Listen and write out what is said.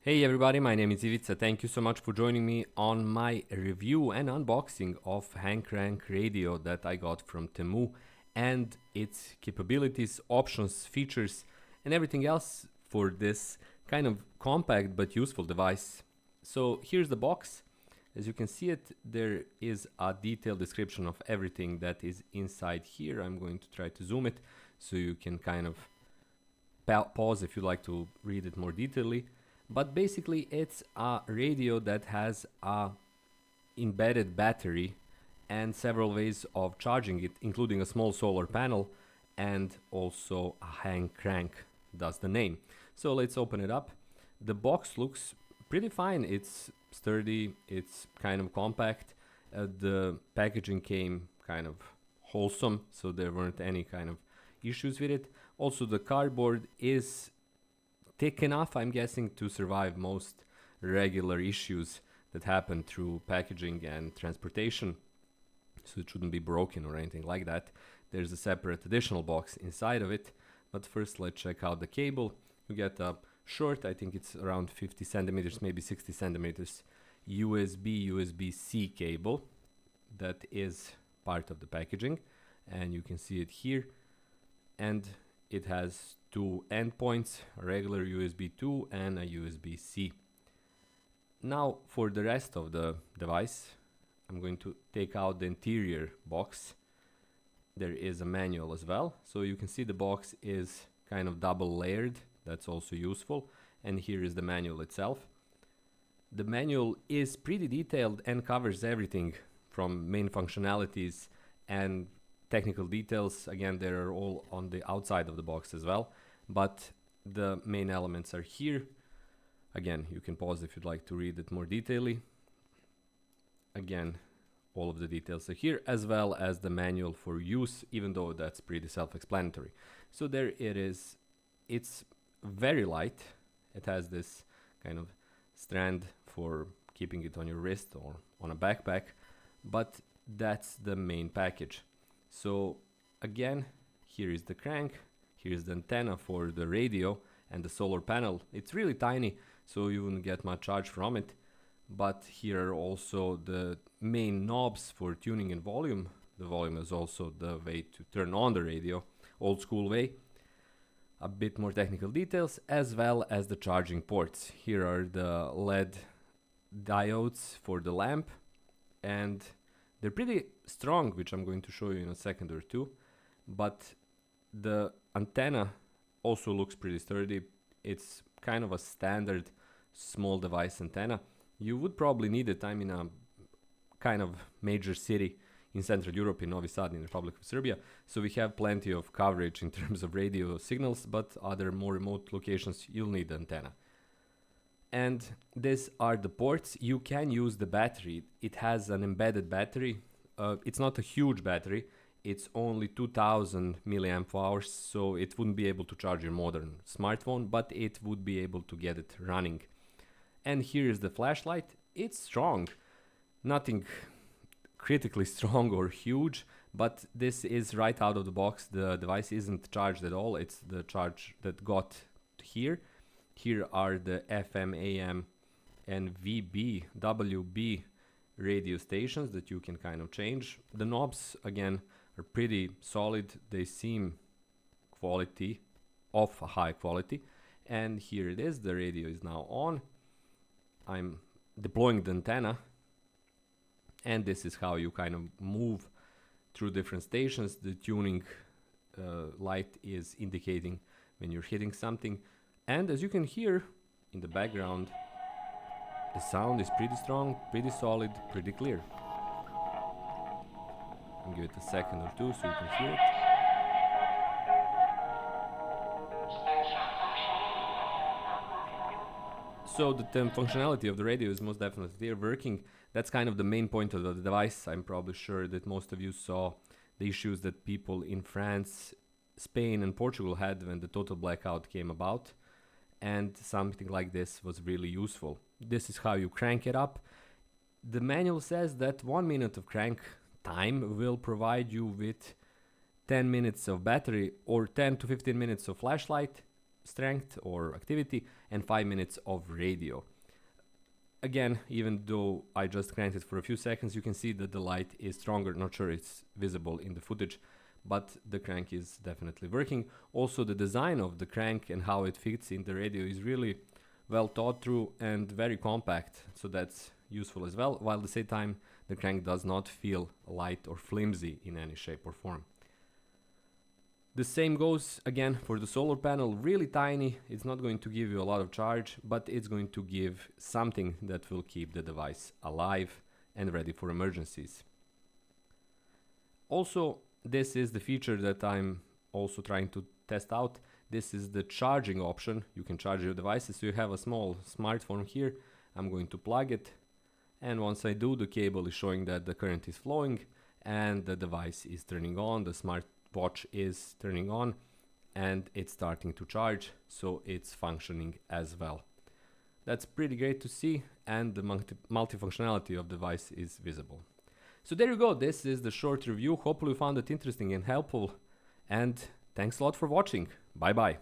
Hey everybody, my name is Ivica. Thank you so much for joining me on my review and unboxing of Hand Crank Radio that I got from Temu and its capabilities, options, features, and everything else for this kind of compact but useful device. So here's the box. As you can see it, there is a detailed description of everything that is inside here. I'm going to try to zoom it so you can kind of pause if you like to read it more detailedly. But basically it's a radio that has a embedded battery and several ways of charging it, including a small solar panel and also a hand crank, thus the name. So let's open it up. The box looks pretty fine. It's sturdy, it's kind of compact. The packaging came kind of wholesome, so there weren't any kind of issues with it. Also, the cardboard is thick enough, I'm guessing, to survive most regular issues that happen through packaging and transportation. So it shouldn't be broken or anything like that. There's a separate additional box inside of it. But first let's check out the cable. You get a short, I think it's around 50 centimeters, maybe 60 centimeters, USB-C cable that is part of the packaging. And you can see it here. And it has two endpoints, a regular USB 2 and a USB-C. Now for the rest of the device, I'm going to take out the interior box. There is a manual as well, so you can see the box is kind of double layered. That's also useful. And here is the manual itself. The manual is pretty detailed and covers everything from main functionalities and technical details. Again, they are all on the outside of the box as well, but the main elements are here. Again, you can pause if you'd like to read it more detailedly. Again, all of the details are here, as well as the manual for use, even though that's pretty self-explanatory. So there it is. It's very light. It has this kind of strand for keeping it on your wrist or on a backpack, but that's the main package. So again, here is the crank, here is the antenna for the radio and the solar panel. It's really tiny, so you wouldn't get much charge from it. But here are also the main knobs for tuning and volume. The volume is also the way to turn on the radio, old school way. A bit more technical details, as well as the charging ports. Here are the LED diodes for the lamp, and they're pretty strong, which I'm going to show you in a second or two. But the antenna also looks pretty sturdy. It's kind of a standard small device antenna. You would probably need it. I'm in a kind of major city in Central Europe, in Novi Sad, in the Republic of Serbia. So we have plenty of coverage in terms of radio signals, but other more remote locations, you'll need the antenna. And these are the ports. You can use the battery. It has an embedded battery. It's not a huge battery. It's only 2000 milliamp hours, so it wouldn't be able to charge your modern smartphone, but it would be able to get it running. And here is the flashlight. It's strong. Nothing critically strong or huge, but this is right out of the box. The device isn't charged at all. It's the charge that got here. Here are the FM, AM, and VB, WB radio stations that you can kind of change. The knobs, again, are pretty solid. They seem quality, of high quality. And here it is. The radio is now on. I'm deploying the antenna. And this is how you kind of move through different stations. The tuning light is indicating when you're hitting something. And as you can hear in the background, the sound is pretty strong, pretty solid, pretty clear. I'll give it a second or two so you can hear it. So the functionality of the radio is most definitely there, working. That's kind of the main point of the device. I'm probably sure that most of you saw the issues that people in France, Spain and Portugal had when the total blackout came about. And something like this was really useful. This is how you crank it up. The manual says that 1 minute of crank time will provide you with 10 minutes of battery or 10 to 15 minutes of flashlight strength or activity, and 5 minutes of radio. Again, even though I just cranked it for a few seconds, you can see that the light is stronger. Not sure it's visible in the footage, but the crank is definitely working. Also, the design of the crank and how it fits in the radio is really well thought through and very compact, so that's useful as well, while at the same time the crank does not feel light or flimsy in any shape or form. The same goes again for the solar panel, really tiny. It's not going to give you a lot of charge, but it's going to give something that will keep the device alive and ready for emergencies. Also, this is the feature that I'm also trying to test out. This is the charging option. You can charge your devices. So you have a small smartphone here. I'm going to plug it, and once I do, the cable is showing that the current is flowing and the device is turning on. The smartwatch is turning on and it's starting to charge, so it's functioning as well. That's pretty great to see, and the multifunctionality of the device is visible. So there you go. This is the short review. Hopefully you found it interesting and helpful, and thanks a lot for watching. Bye bye.